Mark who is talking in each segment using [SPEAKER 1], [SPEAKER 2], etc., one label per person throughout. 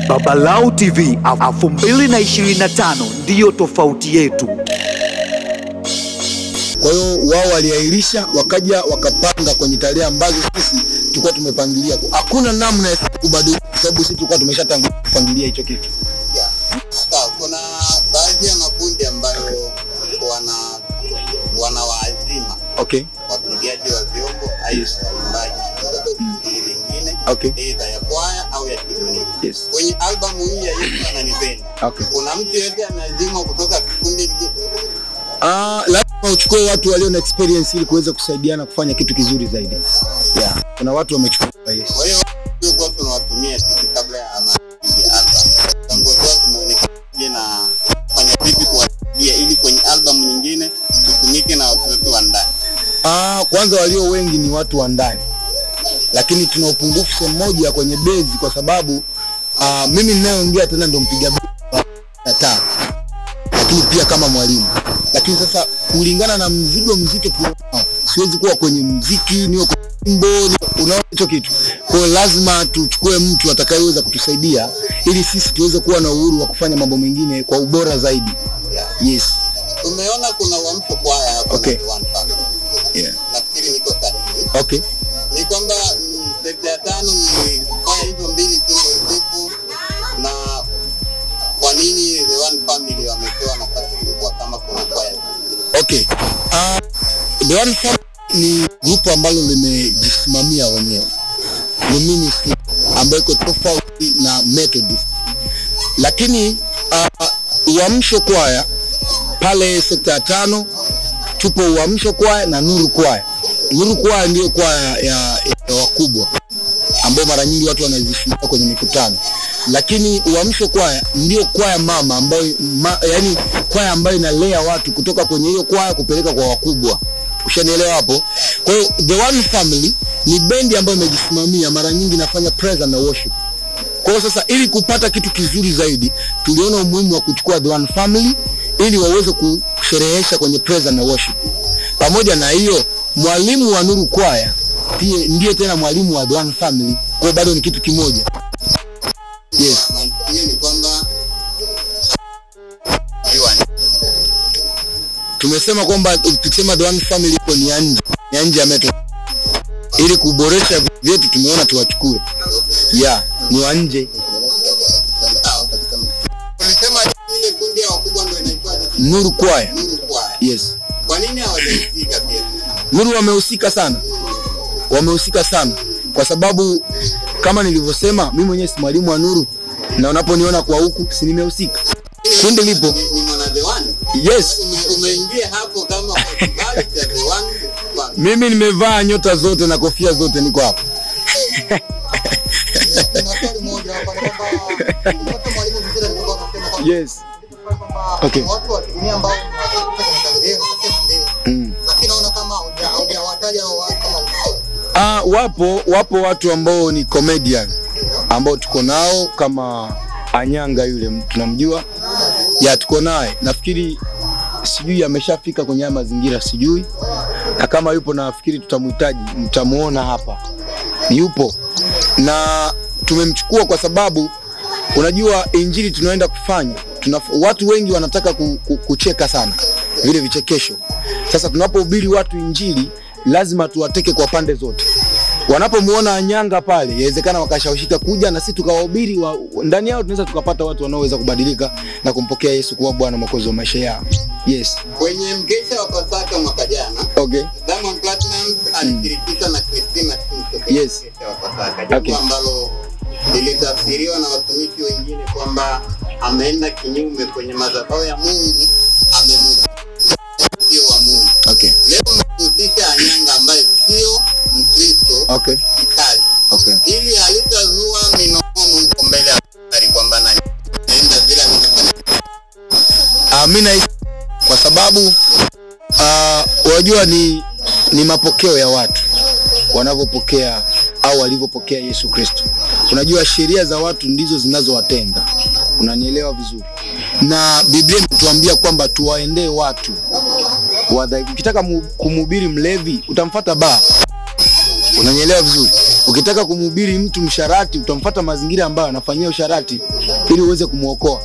[SPEAKER 1] Babalau TV 2025 ndiyo tofauti yetu.
[SPEAKER 2] Kwa hiyo wao waliahirisha, wakaja wakapanga kwenye tarehe ambazo sisi tulikuwa tumepangilia. Hakuna namna ya kubadilika kwa sababu sisi tulikuwa tumeshatangulia kupangilia hicho kitu.
[SPEAKER 3] Kuna baadhi ya makundi ambayo wana waazima.
[SPEAKER 2] Okay.
[SPEAKER 3] Wapigaji wa vyombo aidha waimbaji wengine.
[SPEAKER 2] Okay.
[SPEAKER 3] Aidha ya kwaya au ya kidini.
[SPEAKER 2] Yes.
[SPEAKER 3] Kwenye albamu hii ya Yesu Ananipenda.
[SPEAKER 2] Okay.
[SPEAKER 3] Kuna mtu yote ameazima kutoka kikundi hiki?
[SPEAKER 2] Lazima uchukue watu walio na experience ili kuweza kusaidiana kufanya kitu kizuri zaidi. Yeah. Kuna watu wamechukua. Yes.
[SPEAKER 3] Kwa hiyo kwa tunawatumia sisi kabla ya album. Tangu zote zimeonekana na kufanya vipi kuwasaidia ili kwenye album nyingine tutumike na watu wetu wa ndani.
[SPEAKER 2] Kwanza walio wengi ni watu wa ndani. Lakini tuna upungufu mmoja kwenye base kwa sababu mimi ninayoongea tena ndo mpiga tatu. Lakini pia kama mwalimu. Lakini sasa kulingana na mzigo mzito siwezi kuwa kwenye muziki, niwe kwa wimbo, unaona hicho kitu. Kwa hiyo lazima tuchukue mtu atakayeweza kutusaidia ili sisi tuweze kuwa na uhuru wa kufanya mambo mengine kwa ubora zaidi. Yes.
[SPEAKER 3] Tumeona kuna uamsho kwaya hapo.
[SPEAKER 2] Okay.
[SPEAKER 3] Yeah. Nafikiri niko sahihi.
[SPEAKER 2] Okay.
[SPEAKER 3] Ni kwamba sekta ya 5 ni kwaya hizo mbili zipo, na kwa nini The One Family wamepewa nafasi kubwa kama kuna kwaya?
[SPEAKER 2] Okay. The One Family ni grupu ambalo limejisimamia wenyewe. Ni ministry ambayo iko tofauti na Methodist. Lakini uamsho kwaya pale sekta ya 5 tupo uamsho kwaya na Nuru kwaya. Nuru kwaya ndio kwaya ya wakubwa ambao mara nyingi watu wanazishiriki kwenye mikutano. Lakini uamsho kwaya ndio kwaya mama ambayo yani kwaya ambayo inalea watu kutoka kwenye hiyo kwaya kupeleka kwa wakubwa. Ushanielewa hapo? Kwa hiyo The One Family ni bendi ambayo imejisimamia, mara nyingi inafanya praise na worship. Kwa hiyo sasa ili kupata kitu kizuri zaidi, tuliona umuhimu wa kuchukua The One Family ili waweze kusherehesha kwenye praise na worship. Pamoja na hiyo, mwalimu wa Nuru kwaya pia ndiye tena mwalimu wa The One Family. Kwa hiyo bado ni kitu kimoja. Yes.
[SPEAKER 3] Ni kwamba
[SPEAKER 2] tumesema kwamba tukisema The One Family ipo ni nje ya Metro. Ili kuboresha vyetu tumeona tuwachukue. Yeah, ni wa nje.
[SPEAKER 3] Tulisema ile kundi ya wakubwa ndio inaitwa
[SPEAKER 2] Nuru kwaya.
[SPEAKER 3] Nuru kwaya.
[SPEAKER 2] Yes.
[SPEAKER 3] Kwa nini hawajahusika pia?
[SPEAKER 2] Nuru wamehusika sana. Wamehusika sana kwa sababu kama nilivyosema mimi mwenyewe si mwalimu wa Nuru na unaponiona kwa huku si nimehusika. Kundi lipo.
[SPEAKER 3] Ni mwana The One.
[SPEAKER 2] Yes.
[SPEAKER 3] Umeingia hapo kama kwa kibali cha The One.
[SPEAKER 2] Mimi nimevaa nyota zote na kofia zote, niko hapa. Yes. Okay.
[SPEAKER 3] Watu wa dunia ambao lakini naona kama hujawataja kama
[SPEAKER 2] wapo watu ambao ni comedian ambao tuko nao kama Anyanga yule tunamjua. Ya tuko naye. Nafikiri sijui ameshafika kwenye haya mazingira sijui. Na kama yupo nafikiri tutamhitaji, mtamuona hapa. Yupo. Na tumemchukua kwa sababu unajua injili tunaenda kufanya. Watu wengi wanataka kucheka sana. Vile vichekesho. Sasa tunapohubiri watu injili lazima tuwateke kwa pande zote. Wanapomuona Anyanga pale, inawezekana wakashawishika kuja na sisi tukawahubiri ndani yao, tunaweza tukapata watu wanaoweza kubadilika na kumpokea Yesu kuwa Bwana Mwokozi wa maisha yao. Yes.
[SPEAKER 3] Kwenye mkesha wa Pasaka mwaka jana,
[SPEAKER 2] okay,
[SPEAKER 3] Diamond Platnumz alishirikisha na Christina Shusho.
[SPEAKER 2] Yes.
[SPEAKER 3] Mkesha wa Pasaka, jambo ambalo lilitafsiriwa na watumishi wengine kwamba ameenda kinyume kwenye madhabahu ya Mungu, sio wa Mungu.
[SPEAKER 2] Okay.
[SPEAKER 3] Leo tunahusisha Anyanga ambaye sio Mkristo.
[SPEAKER 2] Okay.
[SPEAKER 3] Kikali.
[SPEAKER 2] Okay.
[SPEAKER 3] Ili halitazua minong'ono huko mbele ya kwamba naenda vile nimefanya.
[SPEAKER 2] Mimi kwa sababu unajua ni mapokeo ya watu wanavyopokea au walivyopokea Yesu Kristo. Unajua sheria za watu ndizo zinazowatenga. Unanielewa vizuri? Na Biblia inatuambia kwamba tuwaendee watu. Ukitaka kumhubiri mlevi utamfuata baa. Unanielewa vizuri? Ukitaka kumhubiri mtu msharati, utamfuata mazingira ambayo anafanyia usharati ili uweze kumuokoa.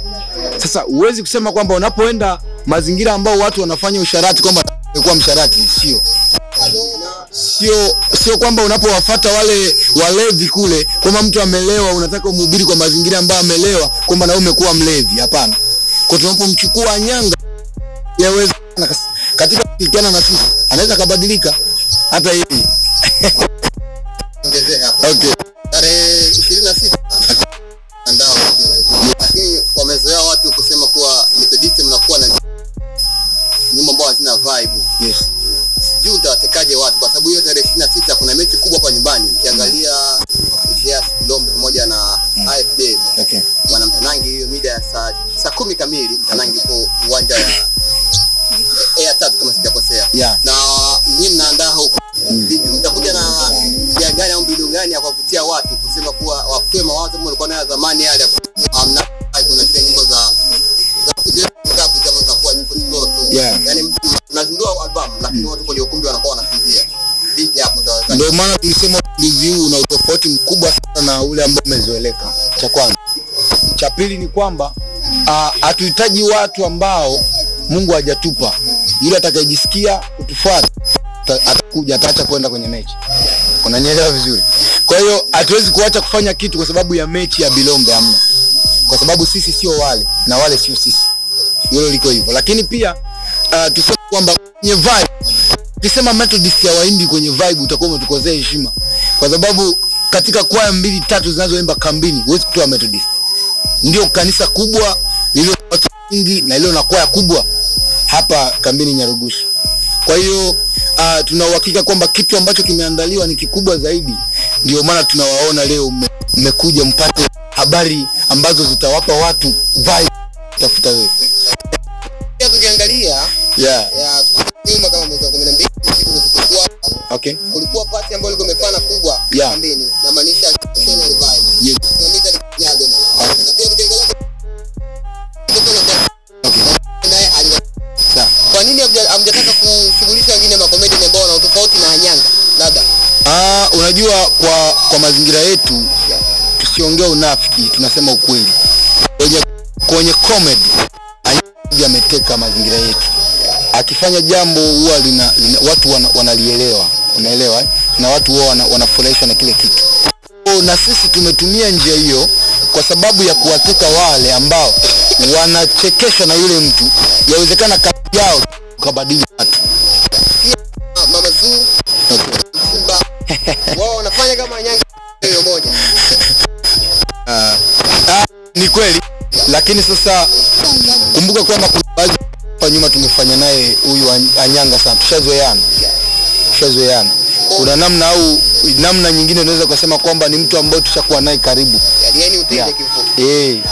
[SPEAKER 2] Sasa huwezi kusema kwamba unapoenda mazingira ambao watu wanafanya usharati kwamba utakuwa msharati. Sio kwamba unapowafuata wale walevi kule kama mtu amelewa unataka umhubiri kwa mazingira ambayo amelewa kwamba na umekuwa mlevi. Hapana. Kwa tunapomchukua Anyanga, yaweza katika kushirikiana na sisi anaweza kubadilika hata yeye.
[SPEAKER 3] Ongezea hapo.
[SPEAKER 2] Okay.
[SPEAKER 3] Tarehe 26 andao. Lakini wamezoea watu kusema kuwa Methodist mnakuwa na nyimbo ambazo hazina vibe.
[SPEAKER 2] Yes.
[SPEAKER 3] Sijui utawatekaje watu kwa sababu hiyo tarehe 26 kuna mechi kubwa hapa nyumbani. Ukiangalia Yes Kilombe pamoja na AFD.
[SPEAKER 2] Okay.
[SPEAKER 3] Wana mtanangi hiyo mida ya saa 10 kamili, mtanangi uko uwanja ya Air3 kama sijakosea.
[SPEAKER 2] Yeah.
[SPEAKER 3] Na nyinyi mnaandaa huko. Mtakuja na ya gani au mbinu gani ya kuvutia watu kusema kuwa wapwe mawazo mlikuwa nayo zamani yale amna kuna zile nyimbo za kitabu za kuwa nyimbo slow tu.
[SPEAKER 2] Yeah.
[SPEAKER 3] Yaani tunazindua album lakini watu kwenye ukumbi wanakuwa wanasinzia. Vipi hapo taweza?
[SPEAKER 2] Ndio maana tulisema review una utofauti mkubwa sana na ule ambao umezoeleka. Cha kwanza. Cha pili ni kwamba hatuhitaji watu ambao Mungu hajatupa. Yule atakayejisikia kutufuata atakuja, ataacha kwenda kwenye mechi. Unanielewa vizuri? Kwa hiyo hatuwezi kuacha kufanya kitu kwa sababu ya mechi ya Bilombe, hamna. Kwa sababu sisi sio wale na wale sio sisi. Hilo liko hivyo. Lakini pia tuseme kwamba kwenye vibe, ukisema Methodist ya waimbi kwenye vibe utakuwa umetukosea heshima. Kwa sababu katika kwaya 2-3 zinazoimba kambini huwezi kutoa Methodist. Ndio kanisa kubwa lililo watu wengi na lililo na kwaya kubwa hapa kambini Nyarugusu. Kwa hiyo tuna uhakika kwamba kitu ambacho kimeandaliwa ni kikubwa zaidi. Ndio maana tunawaona leo mmekuja mpate habari ambazo zitawapa watu vibe tafuta wewe.
[SPEAKER 3] Pia tukiangalia
[SPEAKER 2] Yeah.
[SPEAKER 3] ya nyuma kama mwezi wa 12 kulikuwa kulikuwa party ambayo ilikuwa imefana kubwa kambini na maanisha Kenya revive.
[SPEAKER 2] Yes.
[SPEAKER 3] Tunamita kijago. Na pia tukiangalia kwa nini hamjataka kushughulisha wengine makomedi ambao wana tofauti na Anyanga labda?
[SPEAKER 2] Unajua kwa mazingira yetu tusiongee unafiki, tunasema ukweli. Kwenye comedy Anyanga ameteka mazingira yetu. Akifanya jambo huwa watu wanalielewa, unaelewa? Na watu wao wanafurahishwa na kile kitu. Na sisi tumetumia njia hiyo kwa sababu ya kuwateka wale ambao wanachekeshwa na yule mtu. Yawezekana kati yao kubadili watu.
[SPEAKER 3] Mama Zuu. Wao wanafanya kama Anyanga hiyo moja.
[SPEAKER 2] Ni kweli, lakini sasa kumbuka kwamba kuna baadhi hapa nyuma tumefanya naye huyu Anyanga sana. Tushazoeana. Kuna namna nyingine unaweza kusema kwamba ni mtu ambaye tushakuwa naye karibu.
[SPEAKER 3] Yaani utende kifupi.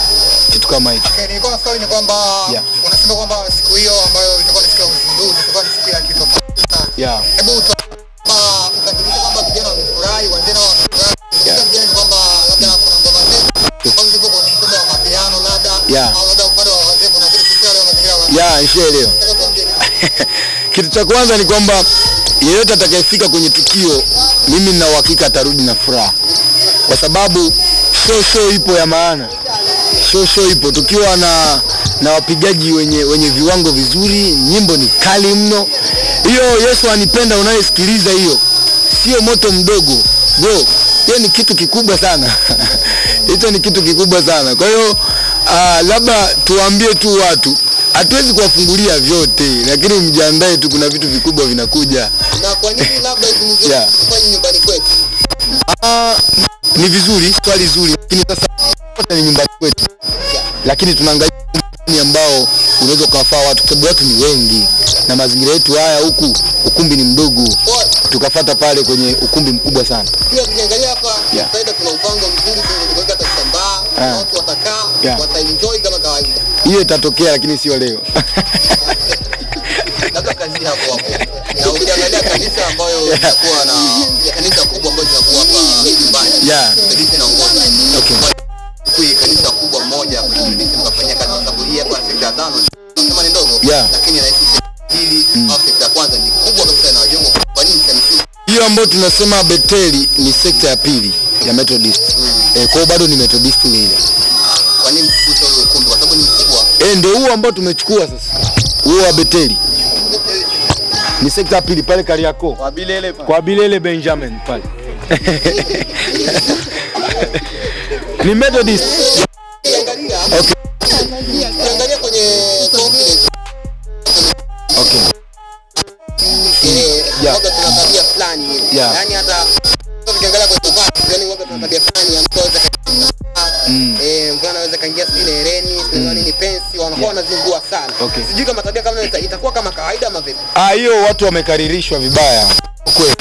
[SPEAKER 2] Kitu kama hicho.
[SPEAKER 3] Okay, nilikuwa swali ni kwamba unasema kwamba siku hiyo ambayo itakuwa ni siku ya uzinduzi, itakuwa ni siku ya kitu sana. Hebu ukadhibitisha kwamba vijana wamefurahi, wazee nao wamefurahi. Vijana kwamba labda kuna ngoma zetu au ziko kwenye mtindo wa mapiano labda au labda upande wa wazee kuna kitu kile leo mazingira.
[SPEAKER 2] Nishaelewa. Kitu cha kwanza ni kwamba yeyote atakayefika kwenye tukio mimi nina uhakika atarudi na furaha. Kwa sababu show ipo ya maana. Show ipo tukiwa na wapigaji wenye viwango vizuri, nyimbo ni kali mno. Hiyo Yesu anipenda unayesikiliza hiyo sio moto mdogo. Bro, hiyo ni kitu kikubwa sana. Hicho ni kitu kikubwa sana. Kwa hiyo labda tuambie tu watu hatuwezi kuwafungulia vyote, lakini mjiandae tu, kuna vitu vikubwa vinakuja.
[SPEAKER 3] Na kwa nini labda izungumzie kufanya nyumbani kwetu?
[SPEAKER 2] Ni vizuri, swali zuri, lakini sasa ni nyumbani kwetu. Lakini tunaangalia ni ambao unaweza kufaa watu, sababu watu ni wengi na mazingira yetu haya huku ukumbi ni mdogo. Tukafuata pale kwenye ukumbi mkubwa sana.
[SPEAKER 3] Pia tukiangalia hapa faida kuna mpango mzuri kuweka kitambaa, watu watakaa, wataenjoy kama kawaida.
[SPEAKER 2] Hiyo itatokea lakini sio leo.
[SPEAKER 3] Labda kazi hapo. Na ukiangalia kanisa ambayo itakuwa na kanisa kubwa ambayo itakuwa hapa nyumbani. Kanisa inaongoza.
[SPEAKER 2] Okay.
[SPEAKER 3] Kui kanisa kubwa moja kwenye kanisa mkafanyia kazi sababu hii hapa sekta 5 kama ni ndogo lakini na hii pili sekta kwanza ni kubwa kabisa na wajongo. Kwa nini kanisa
[SPEAKER 2] hiyo ambayo ambayo tunasema Betheli ni sekta ya pili ya Methodist. Kwa hiyo bado ni Methodist ile.
[SPEAKER 3] Kwa nini mkuta ule ukumbi? Kwa sababu ni mkubwa.
[SPEAKER 2] Ndio huo ambao tumechukua sasa. Huo wa Betheli. Ni sekta ya pili pale Kariakoo. Kwa Bilele Benjamin pale. Ni Methodist. Okay.
[SPEAKER 3] Angalia kwenye complex.
[SPEAKER 2] Okay.
[SPEAKER 3] Waga tuna tabia fulani hivi. Yaani hata ukiangalia kwa tofauti, yani waga tuna tabia fulani ya mtu mtu anaweza kaingia sile hereni, sile nini pensi, wanakuwa wanazingua sana. Sijui kama tabia kama itakuwa kama kawaida ama vipi.
[SPEAKER 2] Hiyo watu wamekaririshwa vibaya. Kweli.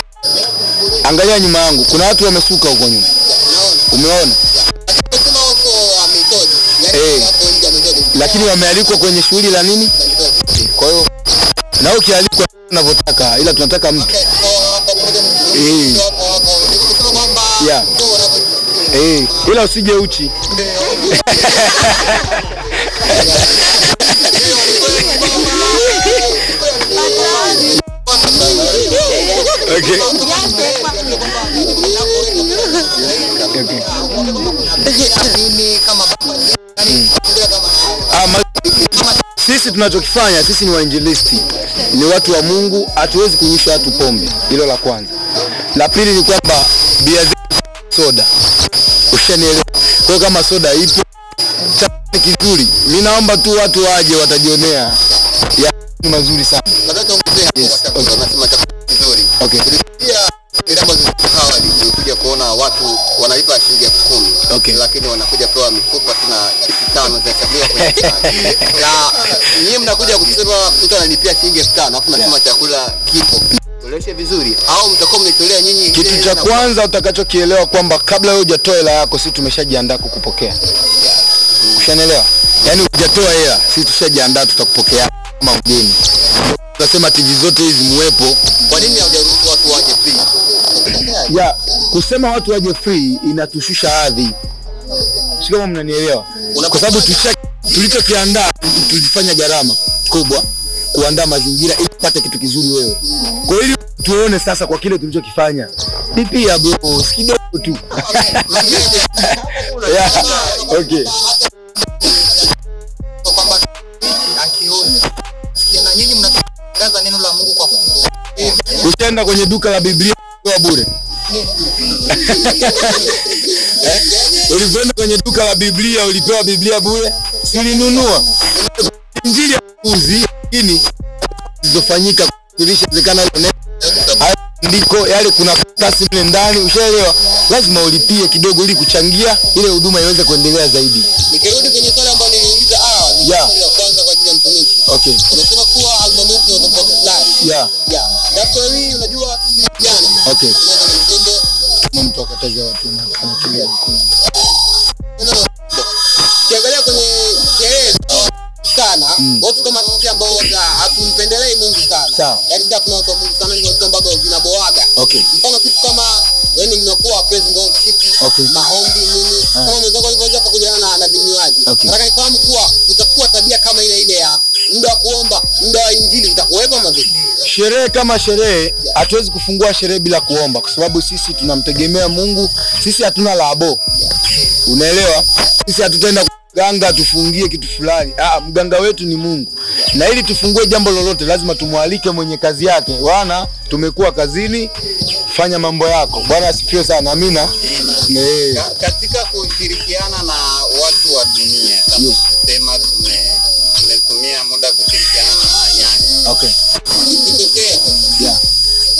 [SPEAKER 2] Angalia nyuma yangu, kuna watu wamesuka huko nyuma. Umeona?
[SPEAKER 3] Kuna wako ametodi. Yaani wako nje ametodi.
[SPEAKER 2] Lakini wamealikwa kwenye shughuli la nini? Kwa hiyo na ukialikwa unavyotaka, ila tunataka mtu. Ila usije uchi. Okay. Sisi tunachokifanya, sisi ni wainjilisti, ni watu wa Mungu, hatuwezi kunywisha watu pombe. Hilo la kwanza. La pili ni kwamba bia soda. Ushanielewa? Kwa kama soda ipo chakula kizuri, mimi naomba tu watu waje watajionea. Ni mazuri sana.
[SPEAKER 3] Nataka ongezea kwa chakula, nasema chakula kizuri.
[SPEAKER 2] Okay.
[SPEAKER 3] Pia ile ambazo hawali tulikuja kuona watu wanalipa shilingi 10,000. Lakini wanakuja pewa mifupa tuna 5 za chakula kwenye chai. Na nyinyi mnakuja kusema mtu analipia shilingi 5,000 afu nasema chakula kipo. Tueleweshe vizuri au mtakuwa mnitolea nyinyi.
[SPEAKER 2] Kitu cha kwanza utakachokielewa kwamba kabla wewe hujatoa hela yako sisi tumeshajiandaa kukupokea. Ushanielewa? Yaani hujatoa hela sisi tushajiandaa tutakupokea kama mgeni. Tunasema TV zote hizi muwepo.
[SPEAKER 3] Kwa nini haujaruhusu watu waje free?
[SPEAKER 2] Kusema watu waje free inatushusha hadhi. Sio kama mnanielewa. Kwa sababu tulichokiandaa tulifanya gharama kubwa kuandaa mazingira ili upate kitu kizuri wewe. Kwa hiyo tuone sasa kwa kile tulichokifanya. Pia bro, kidogo tu. Okay.
[SPEAKER 3] Kwamba akiona na nyinyi mnatangaza neno la Mungu kwa fungo.
[SPEAKER 2] Ukienda kwenye duka la Biblia kwa bure. Ulikwenda kwenye duka la Biblia ulipewa Biblia bure? Ulinunua. Injili ya kuzi lakini zilizofanyika zilishawezekana ile ndiko yale kuna karatasi mle ndani, ushaelewa? Lazima ulipie kidogo ili kuchangia ile huduma iweze kuendelea zaidi.
[SPEAKER 3] Nikirudi kwenye swali ambalo niliuliza swali la kwanza kwa ajili ya mtumishi.
[SPEAKER 2] Okay.
[SPEAKER 3] Unasema kuwa albamu yetu ni tofauti fulani. Daktari unajua sisi vijana.
[SPEAKER 2] Okay. Mtu akataza watu na kile
[SPEAKER 3] kiangalia kwenye sherehe sana watu kama sisi ambao hatumpendelei Mungu sana. Yaani kuna watu wa Mungu sana ni watu ambao vinaboaga. Mfano kitu kama yani mnakuwa praise God siku maombi nini kama mwenzangu alivyoanza hapa kujana na vinywaji. Nataka nifahamu kuwa utakuwa tabia kama ile ya muda wa kuomba, muda wa injili utakuwepo ama vipi?
[SPEAKER 2] Sherehe kama sherehe hatuwezi kufungua sherehe bila kuomba kwa sababu sisi tunamtegemea Mungu. Sisi hatuna labo. Unaelewa? Sisi hatutaenda mganga tufungie kitu fulani. Mganga wetu ni Mungu. Na ili tufungue jambo lolote lazima tumwalike mwenye kazi yake. Bwana, tumekuwa kazini, fanya mambo yako. Bwana asifiwe sana. Amina.
[SPEAKER 3] Katika kushirikiana na watu wa dunia kama kusema tumetumia muda kushirikiana na wanyanya.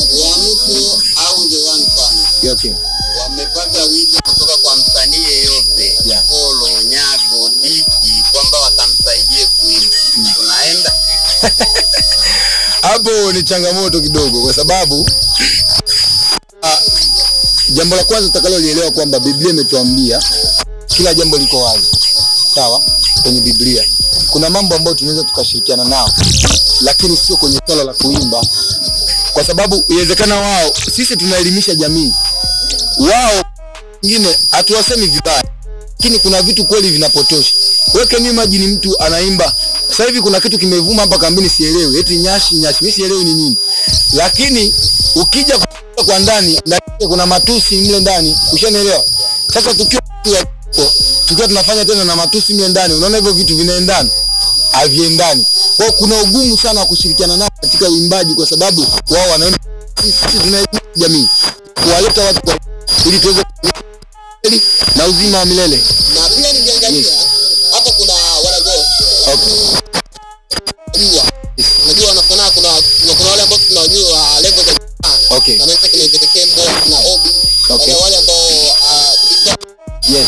[SPEAKER 3] Wa mtu au the one family. Wamepata wito kutoka kwa msanii yeyote, Polo, Nyago, Diki kwamba watamsaidie kuimba. Tunaenda.
[SPEAKER 2] Hapo ni changamoto kidogo kwa sababu jambo la kwanza utakalolielewa kwamba Biblia imetuambia kila jambo liko wazi. Sawa? Kwenye Biblia. Kuna mambo ambayo tunaweza tukashirikiana nao lakini sio kwenye swala la kuimba. Kwa sababu inawezekana wao sisi tunaelimisha jamii. Wao wengine hatuwasemi vibaya. Lakini kuna vitu kweli vinapotosha. Weke ni imagine mtu anaimba. Sasa hivi kuna kitu kimevuma hapa kambini sielewi. Eti nyashi, mimi sielewi ni nini. Lakini ukija kwa ndani na kuna matusi mle ndani, ushanielewa? Sasa tukiwa tunafanya tena na matusi mle ndani, unaona hivyo vitu vinaendana haviendani. Kwa kuna ugumu sana wa kushirikiana nao katika uimbaji, kwa sababu wao wanaona sisi tunaishi jamii, kuwaleta watu kwa ili tuweze na uzima wa milele.
[SPEAKER 3] Na pia ningeangalia hapo kuna wale ghost. Unajua wanafanya kuna wale ambao tunajua level za
[SPEAKER 2] okay.
[SPEAKER 3] Na mimi kile Kembo na Obi. Okay. Wale ambao
[SPEAKER 2] yes.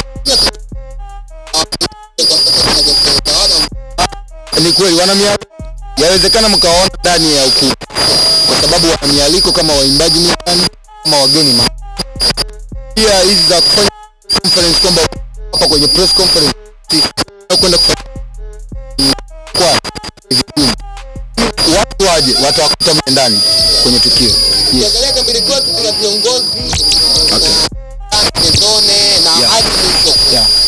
[SPEAKER 2] Ni kweli yawezekana mkaona ndani ya ukumbi, kwa sababu wana mialiko kama waimbaji ndani, kama wageni pia hizi za kufanya conference, kwamba hapa kwenye press conference kwenda kwa watu waje watawakuta ndani kwenye tukio.
[SPEAKER 3] Ukiangalia kama ilikuwa kuna viongozi na hadi mwisho.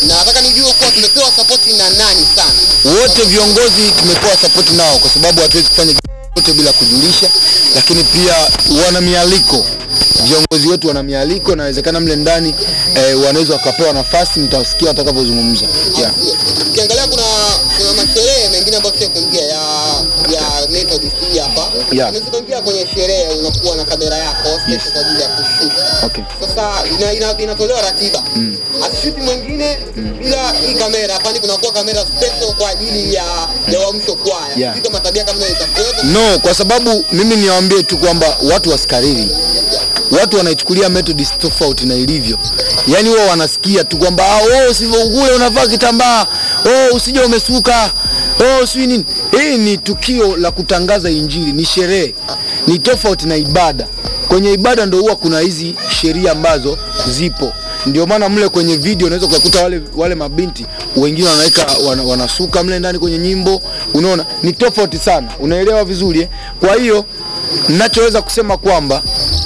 [SPEAKER 3] Na nataka nijue kwa tumepewa support na nani sana.
[SPEAKER 2] Wote viongozi tumepewa support nao, kwa sababu hatuwezi kufanya yote bila kujulisha, lakini pia wana mialiko. Viongozi wetu wana mialiko, na inawezekana mle ndani wanaweza wakapewa nafasi, mtasikia watakapozungumza.
[SPEAKER 3] Ukiangalia kuna masherehe mengine ambayo sio kuingia ya Metro DC hapa. Unaweza kwenye sherehe unakuwa na kamera yako special kwa ajili ya kushoot.
[SPEAKER 2] Okay.
[SPEAKER 3] Sasa inatolewa ratiba. Asishuti mwingine bila hii kamera, hapa kunakuwa kamera special kwa ajili ya uamsho kwaya. Sio kama tabia kama itakuwepo.
[SPEAKER 2] No, kwa sababu mimi niwaambie tu kwamba watu wasikariri. Watu wanaichukulia Methodist tofauti na ilivyo. Yaani wao wanasikia tu kwamba sivyo ule unavaa kitambaa, usije umesuka, si nini. Hii ni tukio la kutangaza injili, ni sherehe. Ni tofauti na ibada. Kwenye ibada ndio huwa kuna hizi sheria ambazo zipo. Ndio maana mle kwenye video unaweza kukuta wale mabinti wengine wanasuka mle ndani kwenye nyimbo. Unaona ni tofauti sana. Unaelewa vizuri Kwa hiyo ninachoweza kusema kwamba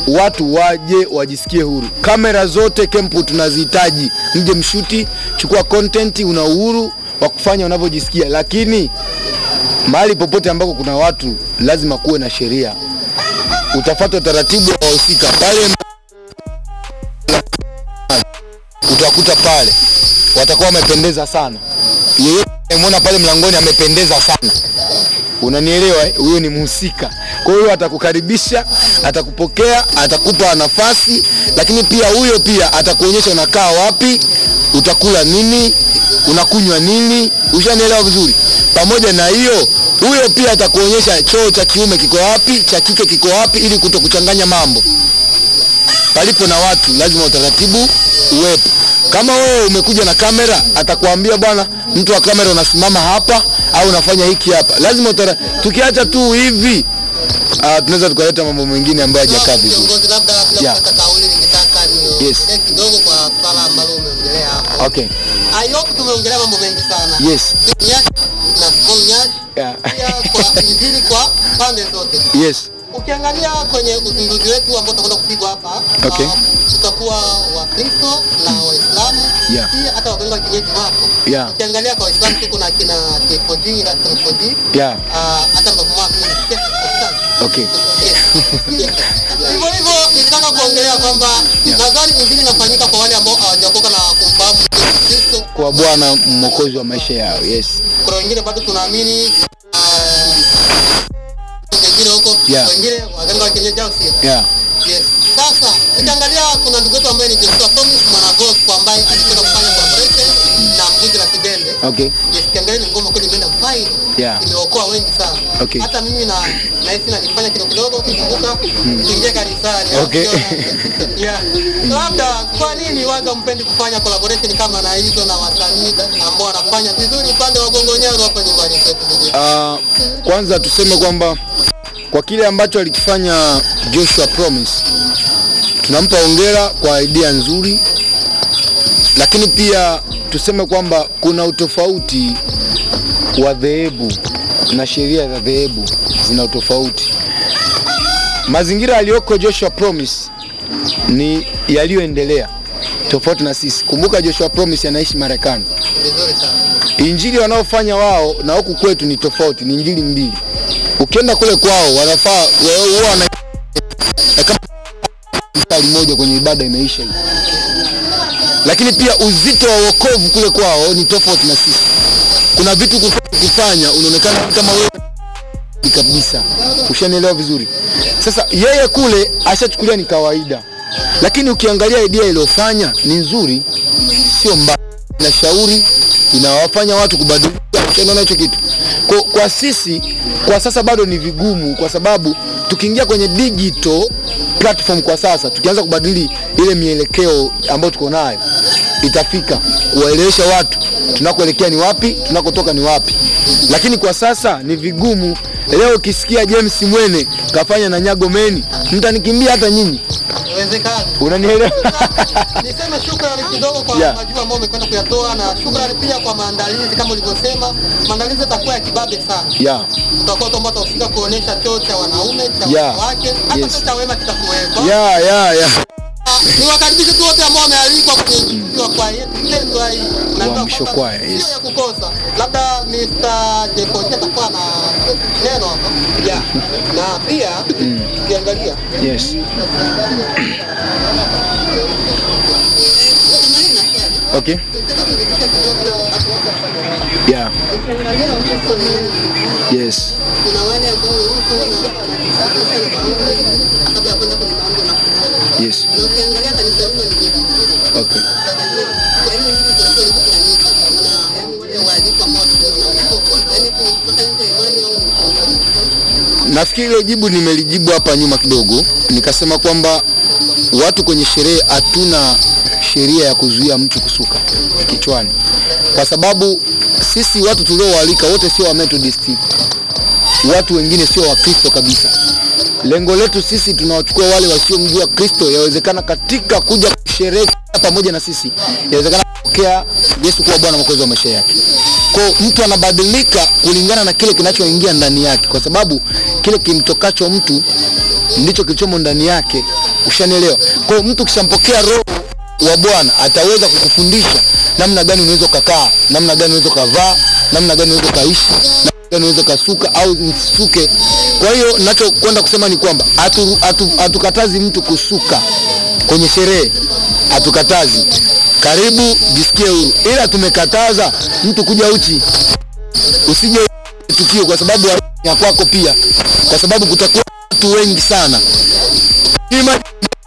[SPEAKER 2] watu waje wajisikie huru. Kamera zote kempu tunazihitaji. Mje mshuti, chukua content, una uhuru wa kufanya unavyojisikia, lakini mahali popote ambako kuna watu lazima kuwe na sheria. Utafuata taratibu wa wahusika pale, utakuta pale watakuwa wamependeza sana. Yeyote unayemuona pale mlangoni amependeza sana. Unanielewa huyo ni mhusika. Kwa hiyo atakukaribisha, atakupokea, atakupa nafasi, lakini pia huyo pia atakuonyesha unakaa wapi, utakula nini, unakunywa nini, ushanielewa vizuri. Pamoja na hiyo, huyo pia atakuonyesha choo cha kiume kiko wapi, cha kike kiko wapi, ili kutokuchanganya mambo. Palipo na watu lazima utaratibu uwepo. Kama wewe umekuja na kamera, atakwambia bwana, mtu wa kamera unasimama hapa au unafanya hiki hapa. Lazima tukiacha tu hivi tunaweza tukaleta mambo mengine ambayo hajakaa vizuri.
[SPEAKER 3] Labda kauli ningetaka ni kidogo kwa swala ambalo umeongelea hapo.
[SPEAKER 2] Okay.
[SPEAKER 3] I hope tumeongelea mambo mengi sana.
[SPEAKER 2] Yes.
[SPEAKER 3] Na sponsors. Pia kwa injili kwa pande zote.
[SPEAKER 2] Yes.
[SPEAKER 3] Ukiangalia kwenye uzinduzi wetu ambao tutakwenda kupigwa hapa, tutakuwa Wakristo na Waislamu, pia hata waganga wa kienyeji wapo. Ukiangalia kwa Waislamu tuko na kina T4D, hata mama mimi.
[SPEAKER 2] Okay.
[SPEAKER 3] Hivyo nitaka kuongelea kwamba nadhani injili inafanyika kwa wale ambao hawajaokoka na kumfahamu Kristo
[SPEAKER 2] kwa Bwana Mwokozi wa maisha yao. Yes.
[SPEAKER 3] Kuna wengine bado tunaamini wengine huko, wengine waganga wa kienyeji au sio? Yes. Sasa ukiangalia kuna ndugu yetu ambaye ni Joshua Promise mwana gospel ambaye alitaka kufanya collaboration na Mbuzi la Kibembe.
[SPEAKER 2] Okay.
[SPEAKER 3] Yes, ukiangalia ni ngoma kweli imeenda viral. Imeokoa wengi sana.
[SPEAKER 2] Okay.
[SPEAKER 3] Hata mimi na hisi nalifanya kidogo ukikumbuka kuingia kanisani.
[SPEAKER 2] Okay.
[SPEAKER 3] Labda kwa nini watu mpendi kufanya collaboration kama na hizo na wasanii ambao wanafanya vizuri upande wa Bongo Nyaro hapa nyumbani kwetu?
[SPEAKER 2] Kwanza tuseme kwamba kwa kile ambacho alikifanya Joshua Promise, tunampa hongera kwa idea nzuri, lakini pia tuseme kwamba kuna utofauti wa dhehebu na sheria za dhehebu zina utofauti. Mazingira aliyoko Joshua Promise ni yaliyoendelea tofauti na sisi. Kumbuka Joshua Promise anaishi Marekani. Injili wanaofanya wao na huku kwetu ni tofauti, ni injili mbili. Ukienda kule kwao wanafaa lisali moja kwenye ibada imeisha hiyo. Lakini pia uzito wa wokovu kule kwao ni tofauti na sisi. Kuna vitu kufanya unaonekana kama wewe kabisa. Ushanielewa vizuri? Sasa yeye kule ashachukulia ni kawaida. Lakini ukiangalia idea iliyofanya ni nzuri, sio mbaya. Inashauri, inawafanya watu kubadilika. Unaona hicho kitu. Kwa sisi kwa sasa bado ni vigumu, kwa sababu tukiingia kwenye digital platform kwa sasa, tukianza kubadili ile mielekeo ambayo tuko nayo, itafika kuwaelewesha watu tunakoelekea ni wapi, tunakotoka ni wapi. Lakini kwa sasa ni vigumu. Leo ukisikia James Mwene kafanya na Nyago Meni, mtanikimbia hata nyinyi.
[SPEAKER 3] Inawezekana.
[SPEAKER 2] Unanielewa?
[SPEAKER 3] Niseme shukrani kidogo kwa majibu ambayo umekwenda kuyatoa, na shukrani pia kwa maandalizi kama ulivyosema. Maandalizi yatakuwa ya kibabe sana. Tutakuwa kwamba tutafika kuonesha choo cha wanaume, cha wanawake, hata cha wema kitakuwepo. Niwakaribishe tu wote ambao wamealikwa kwenye kwa yetu pendwa hii. Na
[SPEAKER 2] mwisho kwa yes.
[SPEAKER 3] Ya kukosa. Labda Mr. Jekoche atakuwa na neno hapo. Na pia ukiangalia.
[SPEAKER 2] Yes. Okay. Yes.
[SPEAKER 3] Kuna wale ambao
[SPEAKER 2] yes. Okay. Nafikiri ile jibu nimelijibu hapa nyuma kidogo, nikasema kwamba watu kwenye sherehe hatuna sheria ya kuzuia mtu kusuka kichwani, kwa sababu sisi watu tulioalika wote sio wa Methodist, watu wengine sio wa Kristo kabisa. Lengo letu sisi tunawachukua wale wasiomjua Kristo, yawezekana katika kuja kusherehekea pamoja na sisi, yawezekana kupokea Yesu kuwa Bwana Mwokozi wa maisha yake. Kwa mtu anabadilika kulingana na kile kinachoingia ndani yake, kwa sababu kile kimtokacho mtu ndicho kilichomo ndani yake. Ushanielewa? Kwa mtu kishampokea Roho wa Bwana ataweza kukufundisha namna gani unaweza kukaa, namna gani unaweza kuvaa, namna gani unaweza kaishi, namna gani unaweza kasuka au usisuke. Kwa hiyo ninachokwenda kusema ni kwamba hatukatazi mtu kusuka kwenye sherehe, hatukatazi. Karibu, jisikie huru. Ila tumekataza mtu kuja uchi. Usije tukio kwa sababu ya kwako pia, kwa sababu kutakuwa watu wengi sana. Kima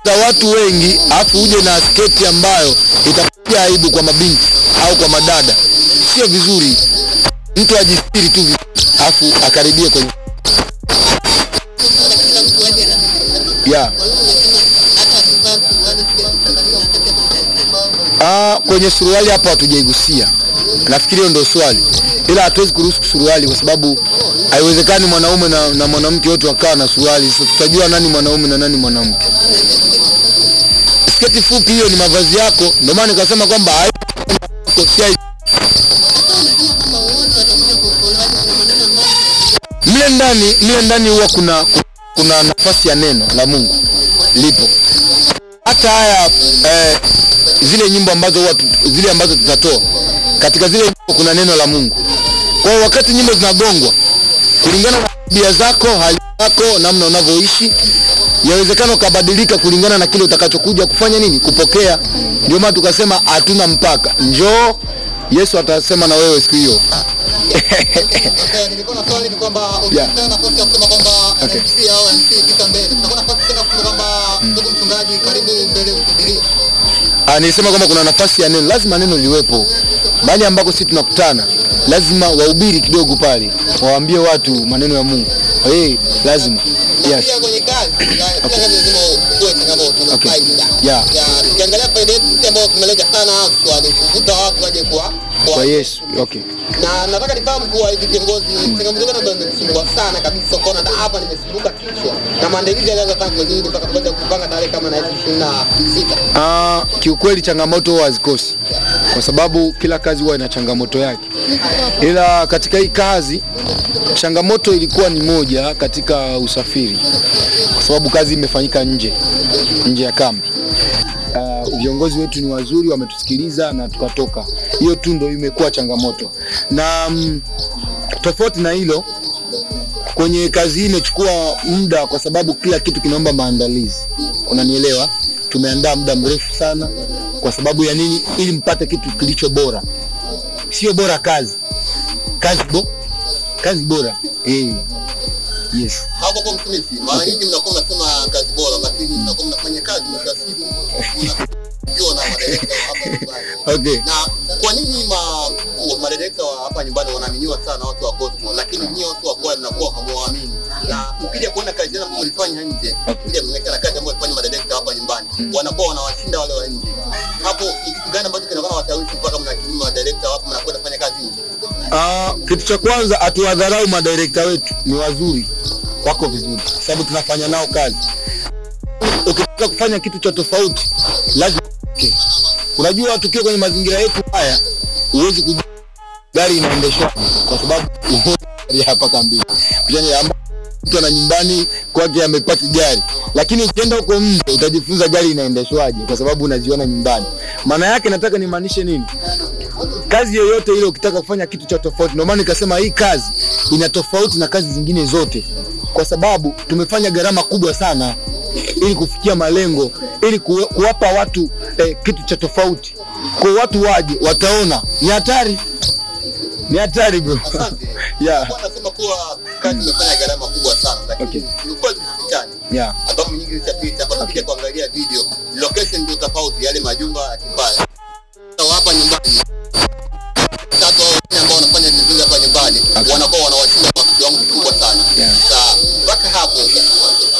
[SPEAKER 2] za watu wengi afu uje na sketi ambayo itakuja aibu kwa mabinti au kwa madada. Sio vizuri. Mtu ajistiri tu afu akaribie kwenye kwenye suruali hapa hatujaigusia. Nafikiri hiyo ndio swali. Ila hatuwezi kuruhusu suruali kwa sababu haiwezekani mwanaume na mwanamke wote wakaa na suruali. Sasa tutajua nani mwanaume na nani mwanamke. Sketi fupi hiyo ni mavazi yako. Ndio maana nikasema kwamba mle ndani huwa kuna nafasi ya neno la Mungu lipo. Hata haya zile nyimbo ambazo tutatoa katika zile nyimbo kuna neno la Mungu. Kwa wakati nyimbo zinagongwa kulingana na tabia zako, hali yako, namna unavyoishi, yawezekana ukabadilika kulingana na kile utakachokuja kufanya nini, kupokea. Ndio maana tukasema hatuna mpaka. Njoo, Yesu atasema na wewe siku hiyo.
[SPEAKER 3] Nilikuwa na swali ni kwamba ukitaka nafasi ya kusema kwamba MC au MC kika mbele, tutakuwa nafasi tena kusema kwamba ndugu mchungaji karibu mbele utubirie.
[SPEAKER 2] Nilisema kwamba kuna nafasi ya neno, lazima neno liwepo. Bali ambako sisi tunakutana, lazima wahubiri kidogo pale, waambie watu maneno ya Mungu. Lazima.
[SPEAKER 3] Yes. Kwenye kazi, lazima uwe changamoto na faida. Ukiangalia faida yetu sisi ambao tumelenga sana kuvuta watu waje kwa
[SPEAKER 2] Yesu. Okay.
[SPEAKER 3] Na nataka nifahamu kwa hivi viongozi, changamoto gani ambayo imesumbua sana kabisa kwa na hapa nimesumbuka kichwa. Na maandalizi yanaanza tangu lini mpaka tukaja kupanga tarehe kama na 26.
[SPEAKER 2] Kiukweli changamoto hazikosi. Kwa sababu kila kazi huwa ina changamoto yake. Ila katika hii kazi changamoto ilikuwa ni moja katika usafiri. Kwa sababu kazi imefanyika nje ya kambi. Viongozi wetu ni wazuri, wametusikiliza na tukatoka. Hiyo tu ndio imekuwa changamoto. Na tofauti na hilo, kwenye kazi hii imechukua muda kwa sababu kila kitu kinaomba maandalizi. Unanielewa? tumeandaa muda mrefu sana. Kwa sababu ya nini? Ili mpate kitu kilicho bora. Sio bora kazi bora. Yes.
[SPEAKER 3] Hapo kwa mtumishi, mara nyingi mnakuwa mnasema kazi bora, lakini mnakuwa mnafanya kazi mshasibu. Unaona madirector hapa nyumbani.
[SPEAKER 2] Okay.
[SPEAKER 3] Na kwa nini madirector hapa nyumbani wanaaminiwa sana watu wa gospel, lakini nyinyi watu wa kwaya mnakuwa hamwaamini? Na ukija kuona kazi zenu mlifanya nje, ukija mnaona kazi ambayo mlifanya madirector hapa nyumbani, wanakuwa wanawashinda wale wa nje. Hapo kitu gani ambacho kinakuwa washawishi mpaka mnakinyima madirector hapo mnakwenda kufanya kazi nje?
[SPEAKER 2] Kitu cha kwanza, atuwadharau madirector wetu, ni wazuri, wako vizuri, sababu tunafanya nao kazi. Ukitaka kufanya kitu cha tofauti lazima unajua, tukio kwenye mazingira yetu haya huwezi kujua gari inaendeshwa, kwa sababu hapa kambi mtu ana nyumbani kwake amepata gari, lakini ukienda huko nje utajifunza gari inaendeshwaje, kwa sababu unaziona nyumbani. Maana yake nataka nimaanishe nini? Kazi yoyote ile ukitaka kufanya kitu cha tofauti, ndio maana nikasema hii kazi ina tofauti na kazi zingine zote, kwa sababu tumefanya gharama kubwa sana ili kufikia malengo, ili kuwapa watu kitu cha tofauti. Kwa watu waje wataona ni hatari bro.
[SPEAKER 3] Asante.
[SPEAKER 2] Yeah.
[SPEAKER 3] Kwa nasema kuwa kazi imefanya gharama kubwa sana, lakini ilikuwa kitani.
[SPEAKER 2] Yeah.
[SPEAKER 3] Ambapo nyingi zitapita hapa tukija kuangalia video, location ndio tofauti, yale majumba ya kibaya. Hapa nyumbani tatu ambao wanafanya vizuri hapa nyumbani wanakuwa wanawashinda kwa kiwango kikubwa sana. Sasa mpaka hapo,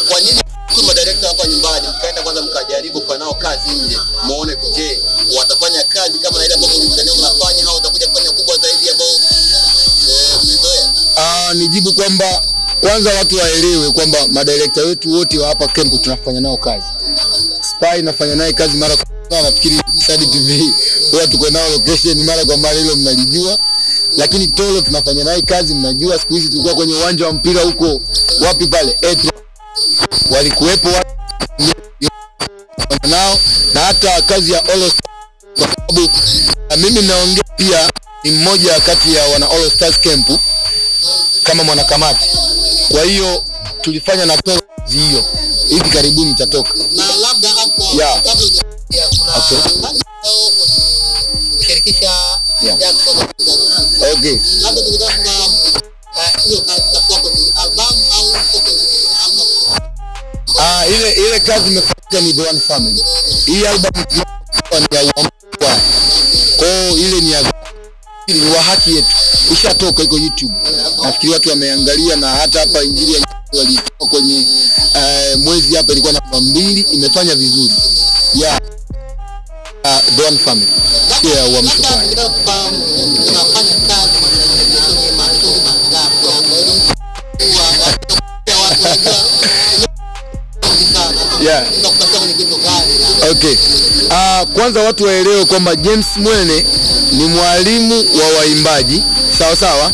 [SPEAKER 3] kwa nini kwa director hapa nyumbani mkaenda kwanza mkajaribu kwa nao kazi nje, muone je watafanya kazi kama na ile ambayo mlifanya mnafanya, au watakuja kufanya kubwa zaidi ambao mlizoea?
[SPEAKER 2] Nijibu kwamba kwanza watu waelewe kwamba madirector wetu wote wa hapa camp tunafanya nao kazi. Spy nafanya naye kazi mara kwa mara, nafikiri Sadi TV huwa tuko nao location mara kwa mara, hilo mnalijua. Lakini Tolo tunafanya naye kazi, mnajua siku hizi tulikuwa kwenye uwanja wa mpira huko wapi pale walikuwepo nao, na hata kazi ya All Stars, kwa sababu mimi naongea pia ni mmoja kati ya wana All Stars camp kama mwanakamati. Kwa hiyo tulifanya na Tolo hiyo, hivi karibuni itatoka.
[SPEAKER 3] Na labda hapo kabla ya kuna shirikisha Jackson.
[SPEAKER 2] Okay.
[SPEAKER 3] Labda tunataka hiyo kazi kwa album au
[SPEAKER 2] ile kazi imefanya ni The One Family. Hii album ni ya Wamkwa. Kwa ile ni wa haki yetu. Ishatoka iko YouTube. Nafikiri watu wameangalia, na hata hapa injili walitoa kwenye mwezi hapa ilikuwa namba 2, imefanya vizuri. Yeah. The One Family. Yeah, Wamkwa.
[SPEAKER 3] Tunafanya kazi kwenye matunda mangapi?
[SPEAKER 2] Yeah. Okay. Kwanza watu waelewe kwamba James Mwene ni mwalimu wa waimbaji. Sawa sawa.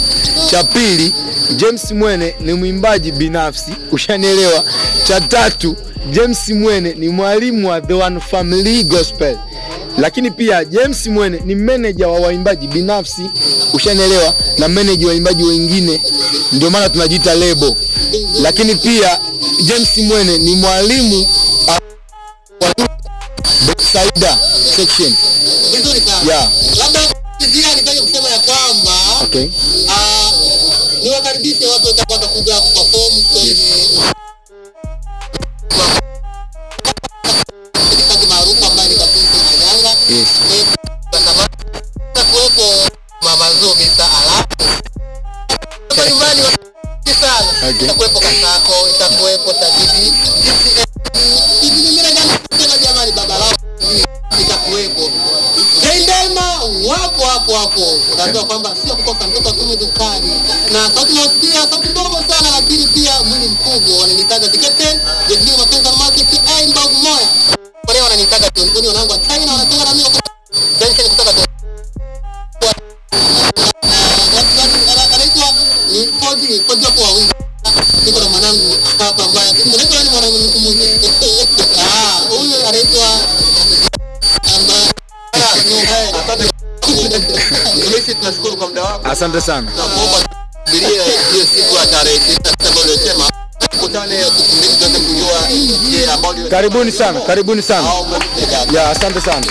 [SPEAKER 2] Cha pili, James Mwene ni mwimbaji binafsi. Ushanielewa? Cha tatu, James Mwene ni mwalimu wa The One Family Gospel. Lakini pia James Mwene ni manager wa waimbaji binafsi. Ushanielewa? Na manager wa waimbaji wengine. Ndio maana tunajiita label. Lakini pia James Mwene ni mwalimu Saida section.
[SPEAKER 3] Vizuri sana.
[SPEAKER 2] Yeah.
[SPEAKER 3] Labda pia nipende kusema ya kwamba
[SPEAKER 2] okay.
[SPEAKER 3] Ni wakaribishe watu watapata kuja kuperform kwenye maarufu ambayo ni Katunzi Anyanga.
[SPEAKER 2] Yes.
[SPEAKER 3] Kwa kuwepo Mama Zoe Ala. Kwa nyumbani sana.
[SPEAKER 2] Okay.
[SPEAKER 3] Itakuwepo Kasako, itakuwepo Tajidi. Hivi mimi na jamani baba lao itakuwepo. Jendema wapo. Unajua kwamba sio kukosa mtoto kumi dukani. Na sauti nasikia sauti ndogo sana, lakini pia mwili mkubwa. Wananitaga Captain, Jeffrey Mapenza Market Aimbag Moya. Kwa leo wananitaga Tony wanangu wa China, wanatoka na mimi Junction kutoka anaitwa ni Kodi kwa wingi. Niko na mwanangu hapa ambaye unaitwa nani mwanangu nikumbuke? Huyu anaitwa tunashukuru kwa muda wako.
[SPEAKER 2] Asante sana.
[SPEAKER 3] Tunaomba subiria hiyo siku ya tarehe 9 ambayo ulisema
[SPEAKER 2] tukutane tuweze kujua je ambao
[SPEAKER 4] Karibuni sana. Ya, asante sana.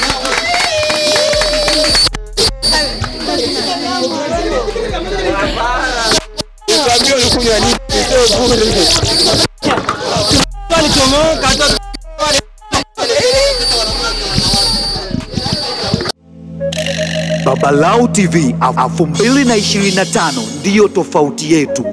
[SPEAKER 1] Babalau TV 2025 ndiyo tofauti yetu.